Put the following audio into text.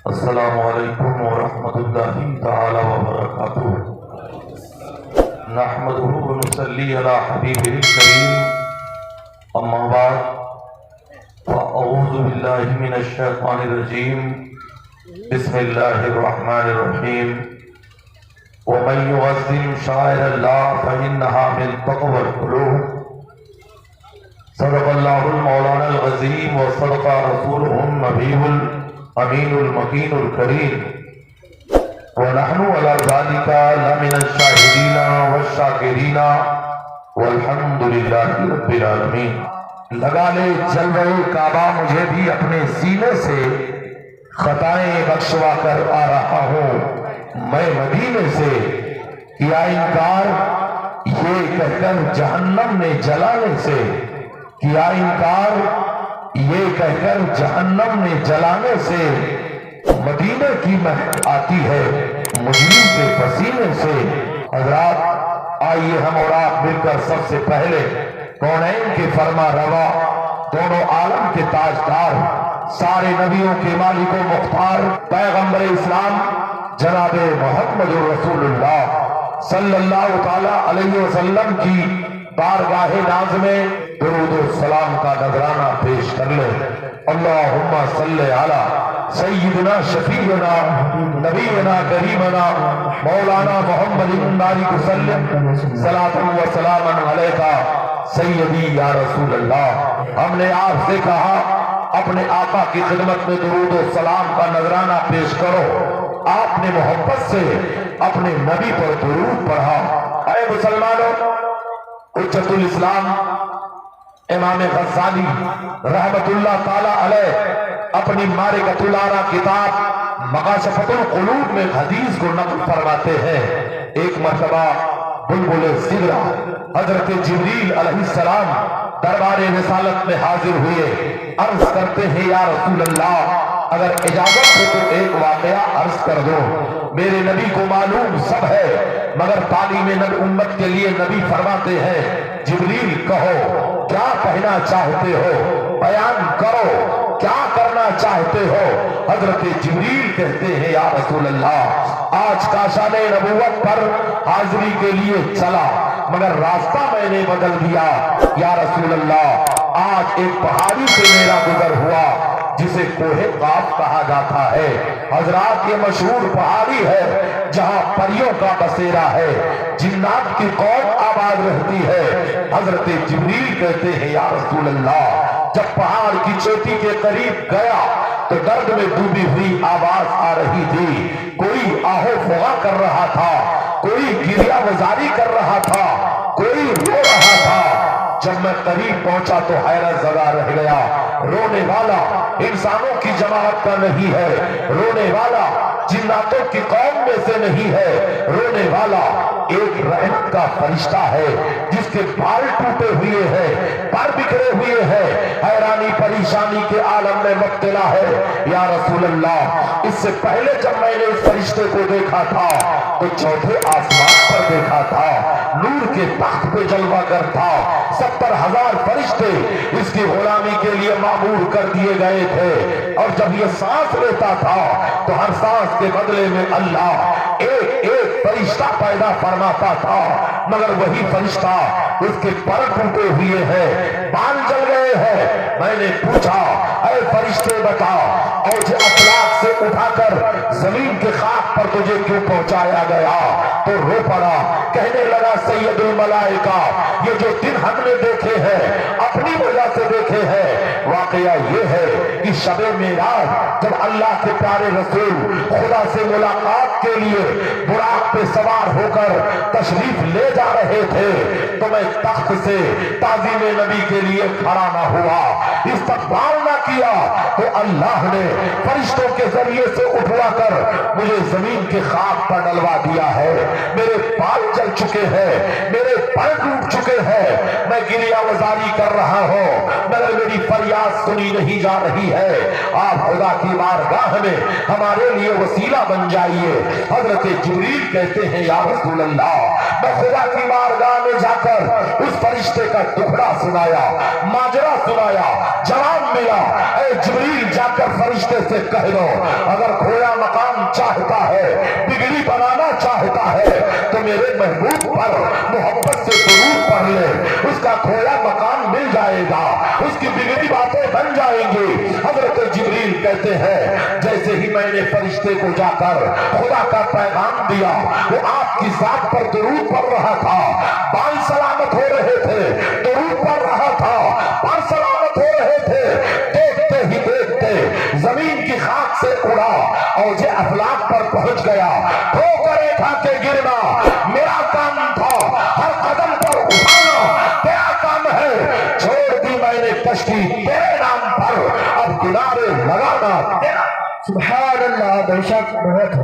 السلام علیکم ورحمۃ اللہ تعالی وبرکاتہ۔ نحمده ونصلی علی حبیبہ الکریم، اما بعد فاعوذ باللہ من الشیطان الرجیم، بسم اللہ الرحمن الرحیم۔ ومن يعظم شعائر اللہ فإنها من تقوى القلوب۔ صدق اللہ المولانا العظیم وصدق رسولہ النبی الامین المکین الکریم، ونحن علی ذلک لمن الشاہدین والشاکرین والحمد للہ رب العالمین۔ لگا لے جلوہ کعبہ مجھے بھی اپنے سینے سے، خطائیں بخشوا کر آ رہا ہوں میں مدینے سے۔ کیا انکار یہ کہہ کر جہنم نے جلانے سے، کیا انکار یہ کہہ کر جہنم نے جلانے سے، مدینے کی مہک آتی ہے مجرم کے پسینے سے۔ حضرات آئیے ہم اور آپ مل کر سب سے پہلے کونین کے فرما روا، دونوں عالم کے تاجدار، سارے نبیوں کے مالک و مختار، پیغمبر اسلام جناب محمد رسول اللہ صلی اللہ تعالی علیہ وسلم کی بارگاہ ناز میں درود و سلام کا نذرانہ پیش کر لیں۔ اللہم صلی علی سیدنا شفیعنا نبینا کریمنا مولانا محمد بارک وسلم، صلاۃ و سلام علیکہ سیدی یا رسول اللہ۔ ہم نے آپ سے کہا اپنے آقا کی خدمت میں درود و سلام کا نذرانہ پیش کرو۔ آپ نے محبت سے اپنے نبی پر درود پڑھا۔ اے مسلمانوں، حجت الاسلام امام غزالی رحمت اللہ تعالی علیہ اپنی مارکۃ الآراء کتاب مکاشفۃ القلوب میں حدیث کو نقل فرماتے ہیں۔ ایک مرتبہ بلبل سدرہ حضرت جبریل علیہ السلام دربار رسالت میں حاضر ہوئے، عرض کرتے ہیں یا رسول اللہ اگر اجازت ہو تو ایک واقعہ عرض کر دو۔ میرے نبی کو معلوم سب ہے مگر تعلیم امت کے لیے نبی فرماتے ہیں جبریل کہو کیا کہنا چاہتے ہو، بیان کرو کیا کرنا چاہتے ہو۔ حضرت جبریل کہتے ہیں یا رسول اللہ آج کاشان نبوت پر حاضری کے لیے چلا مگر راستہ میں نے بدل دیا۔ یا رسول اللہ آج ایک پہاڑی سے میرا گزر ہوا جسے کوہ قاف کہا جاتا ہے۔ حضرات یہ مشہور پہاڑی ہے جہاں پریوں کا بسیرا ہے، جنات کی قوم آباد رہتی ہے۔ حضرت جبریل کہتے ہیں یا رسول اللہ جب پہاڑ کی چوٹی کے قریب گیا تو درد میں ڈوبی ہوئی آواز آ رہی تھی، کوئی آہو فغاں کر رہا تھا، کوئی گریہ وزاری کر رہا تھا، کوئی رو رہا تھا۔ جب میں قریب پہنچا تو حیرت زدہ رہ گیا۔ رونے والا انسانوں کی جماعت کا نہیں ہے، رونے والا جناتوں کی قوم میں سے نہیں ہے، رونے والا ایک رحمت کا فرشتہ ہے جس کے بال ٹوٹے ہوئے ہیں، پر بکھرے ہوئے ہیں، حیرانی پریشانی کے عالم میں مبتلا ہے۔ یا رسول اللہ اس سے پہلے جب میں نے اس فرشتے کو دیکھا تھا تو چوتھے آسمان پر دیکھا تھا، نور کے تخت پہ جلوہ گر تھا، 70,000 فرشتے اس کی غلامی کے لیے معمور کر دیے گئے تھے، اور جب یہ سانس لیتا تھا تو ہر سانس کے بدلے میں اللہ ایک ایک فرشتہ پیدا فرماتا تھا، مگر وہی فرشتہ اس کے پر ٹوٹے ہوئے ہیں، بال جل گئے ہیں۔ میں نے پوچھا اے فرشتے بتا اوج افلاک سے اٹھا کر زمین کے خاک پر تجھے کیوں پہنچایا گیا؟ تو رو پڑا، کہنے لگا سید الملائکہ یہ جو دن ہم نے دیکھے ہیں اپنی وجہ سے دیکھے ہیں۔ واقعہ یہ ہے کہ شب معراج جب اللہ کے پیارے رسول خدا سے ملاقات کے لیے براق پہ سوار ہو کر تشریف لے جا رہے تھے تو میں تخت سے تعظیم نبی کے لیے کھڑا نہ ہوا، استقبال نہ کیا، تو اللہ نے فرشتوں کے ذریعے سے اٹھوا کر مجھے زمین کے خاک پر ڈلوا دیا ہے۔ میرے بال جل چکے ہیں، میرے پر ٹوٹ چکے ہیں، میں گریہ وزاری کر رہا ہوں مگر میری فریاد سنی نہیں جا رہی ہے۔ آپ خدا کی بارگاہ میں ہمارے لیے وسیلہ بن جائیے۔ حضرت جبریل کہتے ہیں یا رسول اللہ میں خدا کی بارگاہ میں جا کر اس فرشتے کا ٹکڑا سنایا، ماجرا سنایا، جواب ملا اے جبریل جا کر فرشتے سے کہہ دو اگر کھویا اس کی بگڑی باتیں بن جائیں گی۔ حضرت جبریل کہتے ہیں جیسے ہی میں نے فرشتے کو جا کر خدا کا پیغام دیا، وہ آپ کی ذات پر درود پڑھ رہا تھا، بال سلامت ہو رہے تھے، درود پڑھ رہا تھا، بال سلامت ہو رہے تھے، دیکھتے ہی دیکھتے زمین کی خاک سے اڑا اور یہ افلاک پر پہنچ گیا۔ ٹھوکریں کھا کے گرنا میرا کام تھا، ہر قدم پر اٹھانا تیرا کام ہے۔ چھوڑ دی میں نے کشتی تیرے نام پر، اب کنارے لگانا تیرا۔ سبحان اللہ، بے شک بہت